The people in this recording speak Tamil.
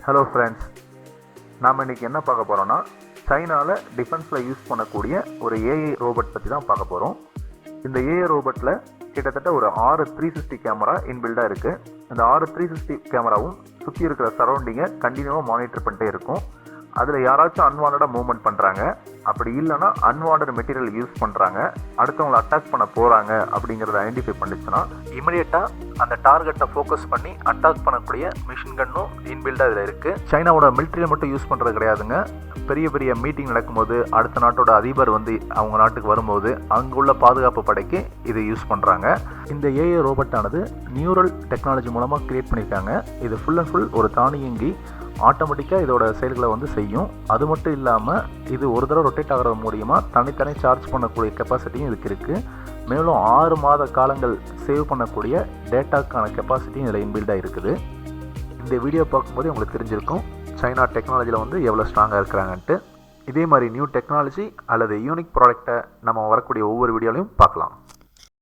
ஹலோ ஃப்ரெண்ட்ஸ், நாம் இன்றைக்கி என்ன பார்க்க போகிறோன்னா சைனாவில் டிஃபென்ஸில் யூஸ் பண்ணக்கூடிய ஒரு ஏஐ ரோபோட் பற்றி தான் பார்க்க போகிறோம். இந்த ஏஐ ரோபோட்டில் கிட்டத்தட்ட ஒரு 6 360 கேமரா இன்பில்டாக இருக்குது. இந்த 6 360 கேமராவும் சுற்றி இருக்கிற சரௌண்டிங்கை கண்டினியூவாக மானிட்டர் பண்ணிட்டே இருக்கும். அதில் யாராச்சும் அன்வான்டாக மூவ்மெண்ட் பண்ணுறாங்க, அப்படி இல்லைனா அன்வான்ட் மெட்டீரியல் யூஸ் பண்ணுறாங்க, அடுத்தவங்களை அட்டாக் பண்ண போகிறாங்க அப்படிங்கிறத ஐடென்டிஃபை பண்ணிச்சுன்னா இமிடியேட்டாக அந்த டார்கெட்டை ஃபோக்கஸ் பண்ணி அட்டாக் பண்ணக்கூடிய மிஷின் கன்னும் இன்பில்டாக இதில் இருக்குது. சைனாவோட மிலிட்ரியில் மட்டும் யூஸ் பண்ணுறது கிடையாதுங்க. பெரிய பெரிய மீட்டிங் நடக்கும்போது, அடுத்த நாட்டோட அதிபர் வந்து அவங்க நாட்டுக்கு வரும்போது அங்குள்ள பாதுகாப்பு படைக்கு இது யூஸ் பண்ணுறாங்க. இந்த ஏஐ ரோபோட்டானது நியூரல் டெக்னாலஜி மூலமாக கிரியேட் பண்ணியிருக்காங்க. இது ஃபுல் அண்ட் ஃபுல் ஒரு தானியங்கி ஆட்டோமேட்டிக்காக இதோட செயல்களை வந்து செய்யும். அது மட்டும் இல்லாமல் இது ஒரு தடவை ரொட்டேட் ஆகிறது மூலியமாக தனித்தனி சார்ஜ் பண்ணக்கூடிய கெப்பாசிட்டியும் இதுக்கு இருக்குது. மேலும் 6 மாத காலங்கள் சேவ் பண்ணக்கூடிய டேட்டாக்கான கெப்பாசிட்டியும் இதில் இன்பில்டாக இருக்குது. இந்த வீடியோ பார்க்கும்போது உங்களுக்கு தெரிஞ்சிருக்கும் சைனா டெக்னாலஜியில் வந்து எவ்வளோ ஸ்ட்ராங்காக இருக்கிறாங்கன்ட்டு. இதே மாதிரி நியூ டெக்னாலஜி அல்லது யூனிக் ப்ராடக்டை நம்ம வரக்கூடிய ஒவ்வொரு வீடியோலையும் பார்க்கலாம்.